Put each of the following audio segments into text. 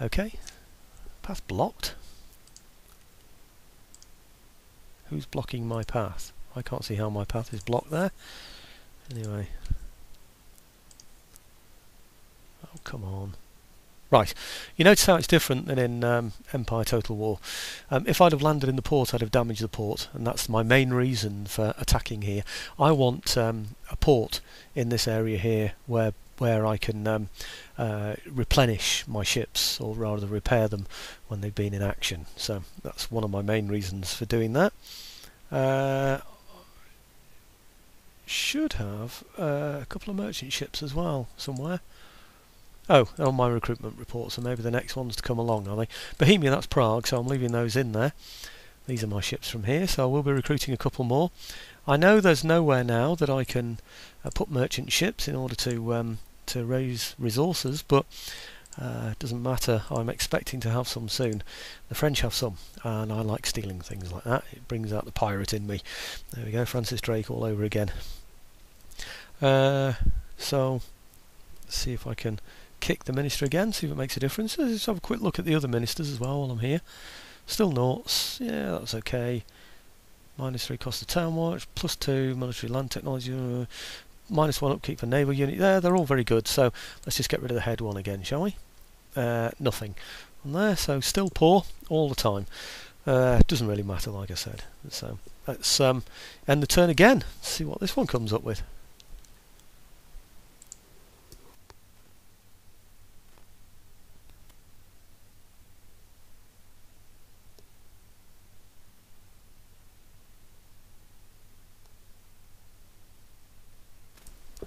Okay, path blocked. Who's blocking my path? I can't see how my path is blocked there. Anyway. Oh, come on. Right, you notice how it's different than in Empire Total War. If I'd have landed in the port, I'd have damaged the port, and that's my main reason for attacking here. I want a port in this area here where I can replenish my ships, or rather repair them when they've been in action. So that's one of my main reasons for doing that. Should have a couple of merchant ships as well somewhere. Oh, on my recruitment report, so maybe the next ones to come along, are they? Bohemia, that's Prague, so I'm leaving those in there. These are my ships from here, so I will be recruiting a couple more. I know there's nowhere now that I can put merchant ships in order to raise resources, but it doesn't matter. I'm expecting to have some soon. The French have some, and I like stealing things like that. It brings out the pirate in me. There we go, Francis Drake all over again. So, let's see if I can kick the minister again, see if it makes a difference. Let's have a quick look at the other ministers as well while I'm here. Still noughts, yeah, that's okay. -3 cost of town watch, +2 military land technology, -1 upkeep for naval unit. There, they're all very good, so let's just get rid of the head one again, shall we? Nothing on there, so still poor all the time. Doesn't really matter, like I said. So let's end the turn again, see what this one comes up with.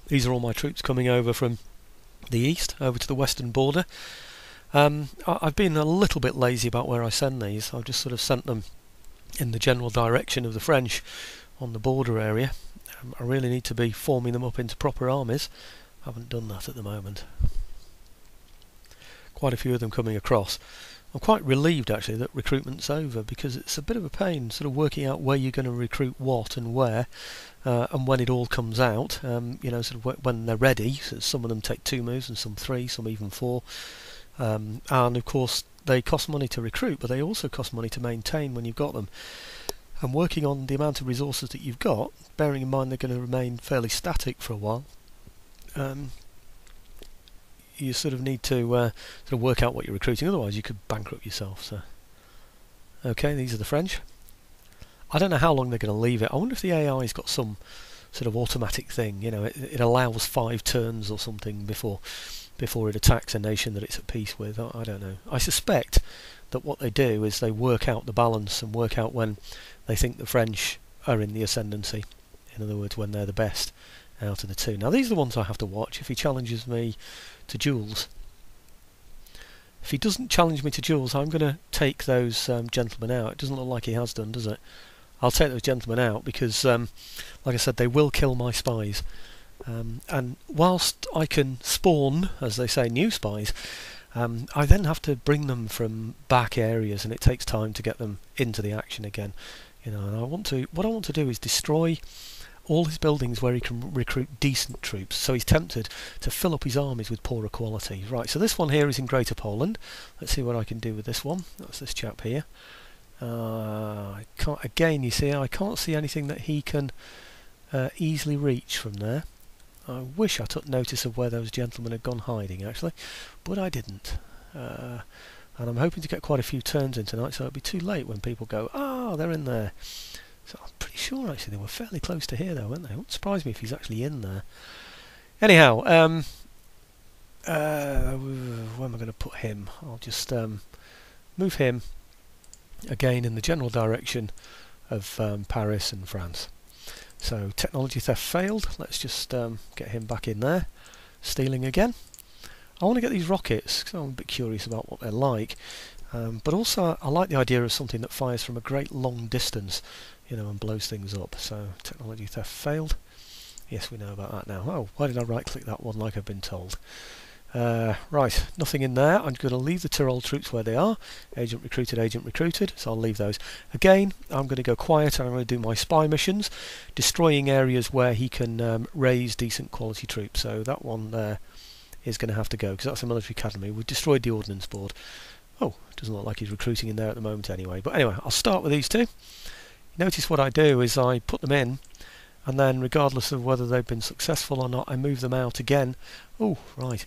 These are all my troops coming over from the east, over to the western border. I've been a little bit lazy about where I send these. I've just sort of sent them in the general direction of the French on the border area. I really need to be forming them up into proper armies. I haven't done that at the moment. Quite a few of them coming across. I'm quite relieved actually that recruitment's over, because it's a bit of a pain sort of working out where you're going to recruit what and where, and when it all comes out. You know, sort of when they're ready. So some of them take 2 moves and some 3, some even 4. And of course they cost money to recruit, but they also cost money to maintain when you've got them. And working on the amount of resources that you've got, bearing in mind they're going to remain fairly static for a while, you sort of need to sort of work out what you're recruiting, otherwise you could bankrupt yourself. So, okay, these are the French. I don't know how long they're going to leave it. I wonder if the AI's got some sort of automatic thing, you know, it allows 5 turns or something before it attacks a nation that it's at peace with. I don't know. I suspect that what they do is they work out the balance and work out when they think the French are in the ascendancy. In other words, when they're the best out of the two. Now these are the ones I have to watch if he challenges me to duels. If he doesn't challenge me to duels, I'm going to take those gentlemen out. It doesn't look like he has done, does it? I'll take those gentlemen out because, like I said, they will kill my spies. And whilst I can spawn, as they say, new spies, I then have to bring them from back areas, and it takes time to get them into the action again. You know, and what I want to do is destroy all his buildings where he can recruit decent troops, so he's tempted to fill up his armies with poorer quality. Right, so this one here is in Greater Poland. Let's see what I can do with this one. That's this chap here. I can't, again, you see, I can't see anything that he can easily reach from there. I wish I took notice of where those gentlemen had gone hiding, actually, but I didn't. And I'm hoping to get quite a few turns in tonight, so it'll be too late when people go, "Ah, they're in there." So I'm pretty sure actually they were fairly close to here though, weren't they? It wouldn't surprise me if he's actually in there. Anyhow, where am I going to put him? I'll just move him again in the general direction of Paris and France. So technology theft failed. Let's just get him back in there. Stealing again. I want to get these rockets because I'm a bit curious about what they're like. But also I like the idea of something that fires from a great long distance, you know, and blows things up. So technology theft failed. Yes, we know about that now. Oh, why did I right click that one like I've been told? Right, nothing in there. I'm going to leave the Tyrol troops where they are. Agent recruited, so I'll leave those. Again, I'm going to go quiet and I'm going to do my spy missions, destroying areas where he can raise decent quality troops. So that one there is going to have to go, because that's a military academy. We've destroyed the ordnance board. Oh, doesn't look like he's recruiting in there at the moment anyway. But anyway, I'll start with these two. Notice what I do is I put them in, and then regardless of whether they've been successful or not, I move them out again. Oh, right,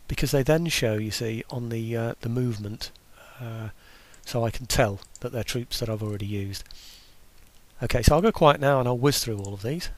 because they then show, you see, on the movement, so I can tell that they're troops that I've already used. Okay, so I'll go quiet now and I'll whiz through all of these.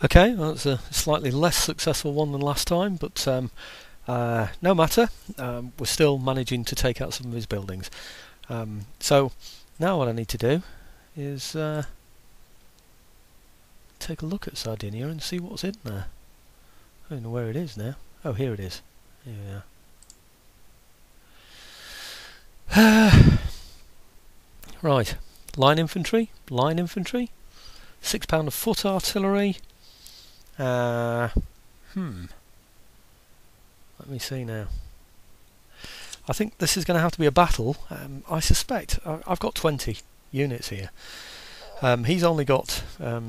Okay, well, that's a slightly less successful one than last time, but no matter, we're still managing to take out some of his buildings. So now what I need to do is take a look at Sardinia and see what's in there. I don't know where it is now. Oh, here it is. Here we are. Right, line infantry, 6 pound of foot artillery. Let me see now. I think this is going to have to be a battle. I suspect I've got 20 units here. He's only got how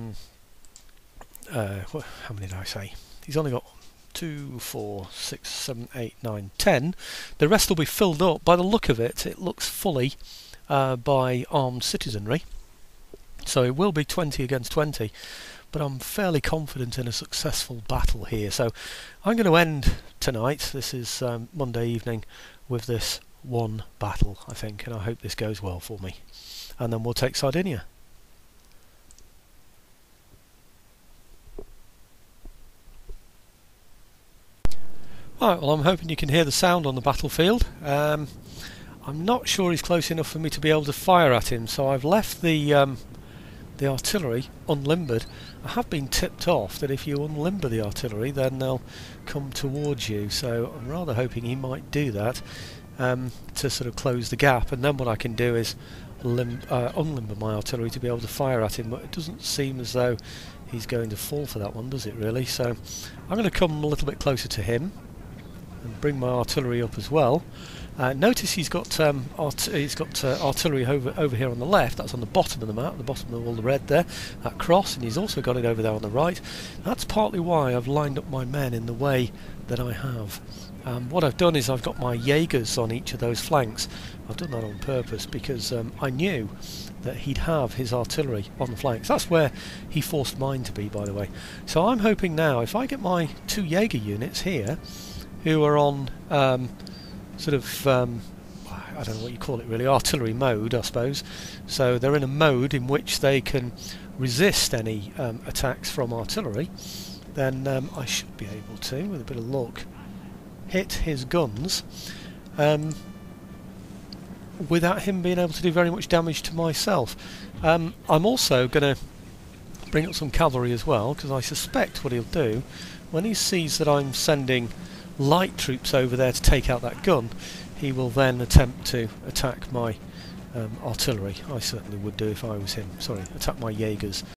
many did I say? He's only got 2, 4, 6, 7, 8, 9, 10. The rest will be filled up. By the look of it, it looks fully by armed citizenry. So it will be 20 against 20. But I'm fairly confident in a successful battle here. So I'm going to end tonight, this is Monday evening, with this one battle, I think, and I hope this goes well for me. And then we'll take Sardinia. Right, well, I'm hoping you can hear the sound on the battlefield. I'm not sure he's close enough for me to be able to fire at him, so I've left the artillery unlimbered. I have been tipped off that if you unlimber the artillery then they'll come towards you, so I'm rather hoping he might do that to sort of close the gap, and then what I can do is unlimber my artillery to be able to fire at him, but it doesn't seem as though he's going to fall for that one, does it really? So I'm going to come a little bit closer to him and bring my artillery up as well. Notice he's got artillery over here on the left. That's on the bottom of the map, the bottom of all the red there, that cross, and he's also got it over there on the right. That's partly why I've lined up my men in the way that I have. What I've done is I've got my Jaegers on each of those flanks. I've done that on purpose because I knew that he'd have his artillery on the flanks. That's where he forced mine to be, by the way. So I'm hoping now, if I get my 2 Jaeger units here, who are on sort of, I don't know what you call it really, artillery mode I suppose, so they're in a mode in which they can resist any attacks from artillery, then I should be able to, with a bit of luck, hit his guns without him being able to do very much damage to myself. I'm also going to bring up some cavalry as well, because I suspect what he'll do when he sees that I'm sending light troops over there to take out that gun he will then attempt to attack my artillery. I certainly would do if I was him. Sorry, attack my Jaegers.